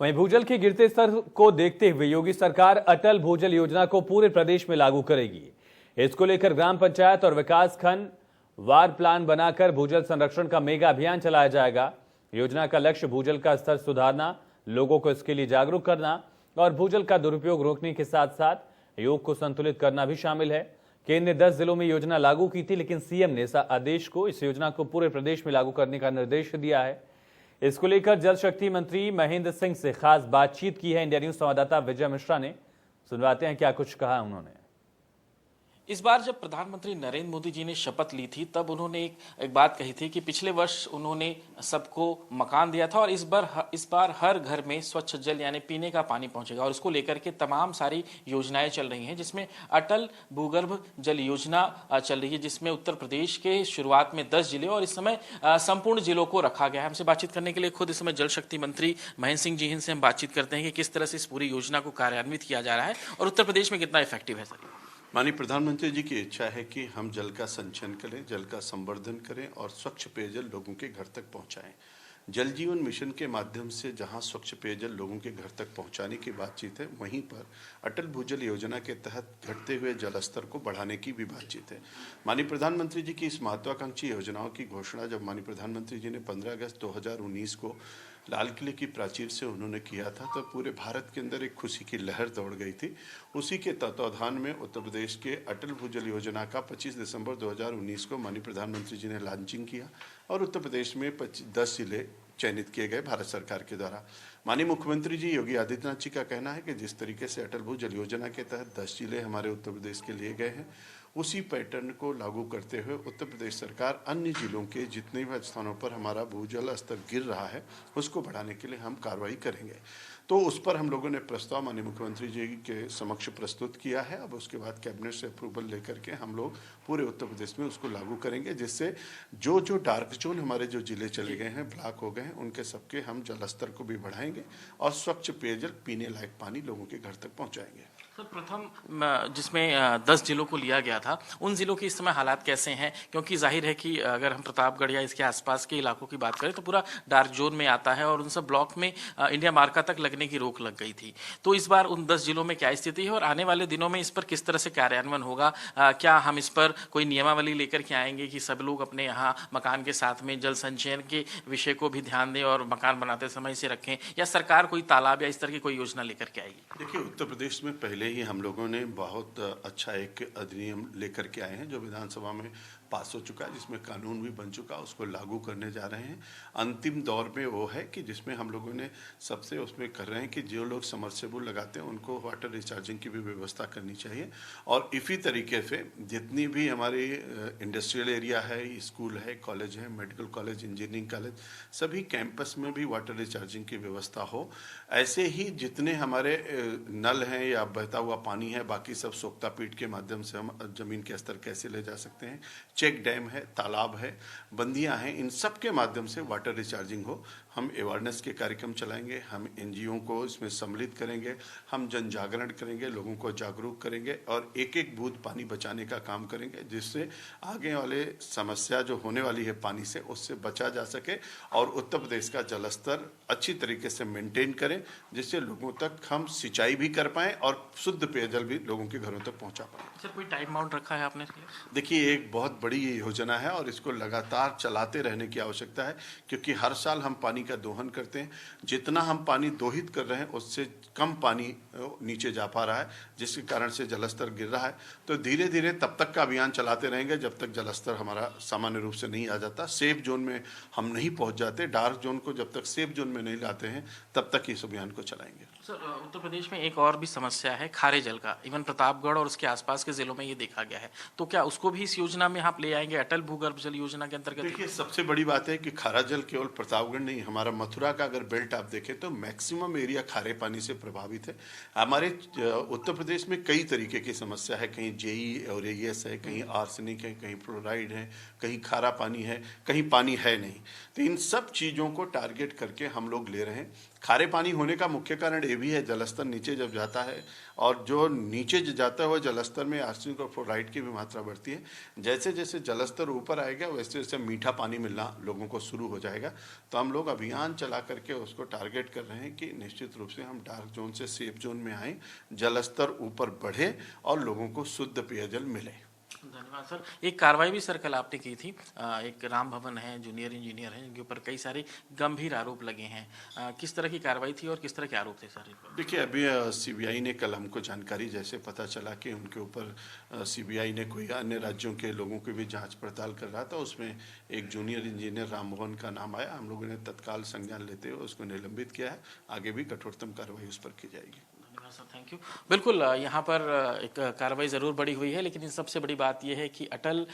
वहीं भूजल के गिरते स्तर को देखते हुए योगी सरकार अटल भूजल योजना को पूरे प्रदेश में लागू करेगी। इसको लेकर ग्राम पंचायत और विकास खंड वार प्लान बनाकर भूजल संरक्षण का मेगा अभियान चलाया जाएगा। योजना का लक्ष्य भूजल का स्तर सुधारना, लोगों को इसके लिए जागरूक करना और भूजल का दुरुपयोग रोकने के साथ साथ योग को संतुलित करना भी शामिल है। केंद्र ने 10 जिलों में योजना लागू की थी, लेकिन सीएम ने आदेश को इस योजना को पूरे प्रदेश में लागू करने का निर्देश दिया है। इसको लेकर जल शक्ति मंत्री महेंद्र सिंह से खास बातचीत की है इंडिया न्यूज संवाददाता विजय मिश्रा ने। सुनवाते हैं क्या कुछ कहा उन्होंने। इस बार जब प्रधानमंत्री नरेंद्र मोदी जी ने शपथ ली थी तब उन्होंने एक बात कही थी कि पिछले वर्ष उन्होंने सबको मकान दिया था और इस बार हर घर में स्वच्छ जल यानी पीने का पानी पहुंचेगा और इसको लेकर के तमाम सारी योजनाएं चल रही हैं, जिसमें अटल भूगर्भ जल योजना चल रही है, जिसमें उत्तर प्रदेश के शुरुआत में 10 जिले और इस समय संपूर्ण जिलों को रखा गया है। हमसे बातचीत करने के लिए खुद इस समय जल शक्ति मंत्री महेंद्र सिंह जी से हम बातचीत करते हैं कि किस तरह से इस पूरी योजना को कार्यान्वित किया जा रहा है और उत्तर प्रदेश में कितना इफेक्टिव है सर। माननीय प्रधानमंत्री जी की इच्छा है कि हम जल का संचयन करें, जल का संवर्धन करें और स्वच्छ पेयजल लोगों के घर तक पहुंचाएं। जल जीवन मिशन के माध्यम से जहां स्वच्छ पेयजल लोगों के घर तक पहुंचाने की बातचीत है, वहीं पर अटल भूजल योजना के तहत घटते हुए जल स्तर को बढ़ाने की भी बातचीत है। माननीय प्रधानमंत्री जी की इस महत्वाकांक्षी योजनाओं की घोषणा जब माननीय प्रधानमंत्री जी ने 15 अगस्त 2019 को लाल किले की प्राचीर से उन्होंने किया था, तो पूरे भारत के अंदर एक खुशी की लहर दौड़ गई थी। उसी के तत्वाधान में उत्तर प्रदेश के अटल भूजल योजना का 25 दिसंबर 2019 को माननीय प्रधानमंत्री जी ने लॉन्चिंग किया और उत्तर प्रदेश में 10 जिले चयनित किए गए भारत सरकार के द्वारा। माननीय मुख्यमंत्री जी योगी आदित्यनाथ जी का कहना है कि जिस तरीके से अटल भूजल योजना के तहत 10 जिले हमारे उत्तर प्रदेश के लिए गए हैं, उसी पैटर्न को लागू करते हुए उत्तर प्रदेश सरकार अन्य जिलों के जितने भी स्थानों पर हमारा भूजल स्तर गिर रहा है उसको बढ़ाने के लिए हम कार्रवाई करेंगे। तो उस पर हम लोगों ने प्रस्ताव माननीय मुख्यमंत्री जी के समक्ष प्रस्तुत किया है। अब उसके बाद कैबिनेट से अप्रूवल लेकर के हम लोग पूरे उत्तर प्रदेश में उसको लागू करेंगे, जिससे जो डार्क जोन हमारे जो जिले चले गए हैं, ब्लॉक हो गए हैं, उनके सबके हम जल स्तर को भी बढ़ाएंगे और स्वच्छ पेयजल पीने लायक पानी लोगों के घर तक पहुँचाएंगे। सर, प्रथम जिसमें 10 जिलों को लिया गया था, उन जिलों के इस समय हालात कैसे हैं? क्योंकि जाहिर है कि अगर हम प्रतापगढ़ या इसके आसपास के इलाकों की बात करें तो पूरा डार्क जोन में आता है और उन सब ब्लॉक में इंडिया मार्का तक लगने की रोक लग गई थी। तो इस बार उन 10 जिलों में क्या स्थिति है और आने वाले दिनों में इस पर किस तरह से कार्यान्वयन होगा? क्या हम इस पर कोई नियमावली लेकर के आएंगे कि सब लोग अपने यहाँ मकान के साथ में जल संचयन के विषय को भी ध्यान दें और मकान बनाते समय इसे रखें, या सरकार कोई तालाब या इस तरह की कोई योजना लेकर के आएगी? देखिए, उत्तर प्रदेश में पहले ही हम लोगों ने बहुत अच्छा एक अधिनियम लेकर के आए हैं जो विधानसभा में पास हो चुका है, जिसमें कानून भी बन चुका, उसको लागू करने जा रहे हैं। अंतिम दौर में वो है कि जिसमें हम लोगों ने सबसे उसमें कर रहे हैं कि जो लोग समरसेबल लगाते हैं उनको वाटर रिचार्जिंग की भी व्यवस्था करनी चाहिए और इसी तरीके से जितनी भी हमारी इंडस्ट्रियल एरिया है, स्कूल है, कॉलेज है, मेडिकल कॉलेज, इंजीनियरिंग कॉलेज, सभी कैंपस में भी वाटर रिचार्जिंग की व्यवस्था हो। ऐसे ही जितने हमारे नल हैं या बहता हुआ पानी है, बाकी सब सोख्ता पीट के माध्यम से हम जमीन के स्तर कैसे ले जा सकते हैं, चेक डैम है, तालाब है, बंदियां हैं, इन सब के माध्यम से वाटर रिचार्जिंग हो। हम अवेयरनेस के कार्यक्रम चलाएंगे, हम एनजीओ को इसमें सम्मिलित करेंगे, हम जन जागरण करेंगे, लोगों को जागरूक करेंगे और एक एक बूंद पानी बचाने का काम करेंगे, जिससे आगे वाले समस्या जो होने वाली है पानी से, उससे बचा जा सके और उत्तर प्रदेश का जल स्तर अच्छी तरीके से मेंटेन करें, जिससे लोगों तक हम सिंचाई भी कर पाएँ और शुद्ध पेयजल भी लोगों के घरों तक पहुँचा पाएँ। सर, कोई टाइम बाउंड रखा है आपने? देखिए, एक बहुत बड़ी ये योजना है और इसको लगातार चलाते रहने की आवश्यकता है, क्योंकि हर साल हम पानी का दोहन करते हैं। जितना हम पानी दोहित कर रहे हैं उससे कम पानी नीचे जा पा रहा है, जिसके कारण से जलस्तर गिर रहा है। तो धीरे धीरे तब तक का अभियान चलाते रहेंगे जब तक जलस्तर हमारा सामान्य रूप से नहीं आ जाता, सेफ जोन में हम नहीं पहुंच जाते। डार्क जोन को जब तक सेफ जोन में नहीं लाते हैं तब तक इस अभियान को चलाएंगे। सर, उत्तर प्रदेश में एक और भी समस्या है खारे जल का। इवन प्रतापगढ़ और उसके आसपास के जिलों में ये देखा गया है, तो क्या उसको भी इस योजना में आप ले आएंगे अटल भूगर्भ जल योजना के अंतर्गत? देखिए, सबसे बड़ी बात है कि खारा जल केवल प्रतापगढ़ नहीं, हमारा मथुरा का अगर बेल्ट आप देखें तो मैक्सिमम एरिया खारे पानी से प्रभावित है। हमारे उत्तर प्रदेश में कई तरीके की समस्या है, कहीं जेई और एईएस है, कहीं आर्सेनिक है, कहीं फ्लोराइड है, कहीं खारा पानी है, कहीं पानी है नहीं। तो इन सब चीज़ों को टारगेट करके हम लोग ले रहे हैं। खारे पानी होने का मुख्य कारण ये भी है, जलस्तर नीचे जब जाता है और जो नीचे जाता हुआ जलस्तर में आर्सेनिक और फ्लोराइड की भी मात्रा बढ़ती है। जैसे जैसे जलस्तर ऊपर आएगा वैसे वैसे मीठा पानी मिलना लोगों को शुरू हो जाएगा। तो हम लोग अभियान चला करके उसको टारगेट कर रहे हैं कि निश्चित रूप से हम डार्क जोन से सेफ जोन में आए, जलस्तर ऊपर बढ़े और लोगों को शुद्ध पेयजल मिले। धन्यवाद सर। एक कार्रवाई भी सर कल आपने की थी, एक राम भवन है, जूनियर इंजीनियर हैं, जिनके ऊपर कई सारे गंभीर आरोप लगे हैं। किस तरह की कार्रवाई थी और किस तरह के आरोप थे सर? देखिए, अभी सीबीआई ने कल हमको जानकारी जैसे पता चला कि उनके ऊपर सीबीआई ने कोई अन्य राज्यों के लोगों की भी जांच पड़ताल कर रहा था, उसमें एक जूनियर इंजीनियर राम भवन का नाम आया। हम लोगों ने तत्काल संज्ञान लेते हुए उसको निलंबित किया है। आगे भी कठोरतम कार्रवाई उस पर की जाएगी। Sir thank you. बिल्कुल, यहाँ पर एक कार्रवाई ज़रूर बढ़ी हुई है, लेकिन सबसे बड़ी बात यह है कि अटल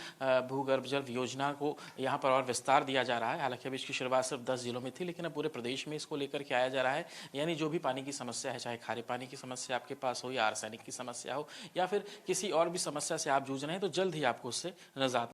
भूगर्भ जल योजना को यहाँ पर और विस्तार दिया जा रहा है। हालांकि अभी इसकी शुरुआत सिर्फ 10 जिलों में थी, लेकिन अब पूरे प्रदेश में इसको लेकर के आया जा रहा है। यानी जो भी पानी की समस्या है, चाहे खारे पानी की समस्या आपके पास हो या आर्सेनिक की समस्या हो या फिर किसी और भी समस्या से आप जूझ रहे हैं, तो जल्द ही आपको उससे निजात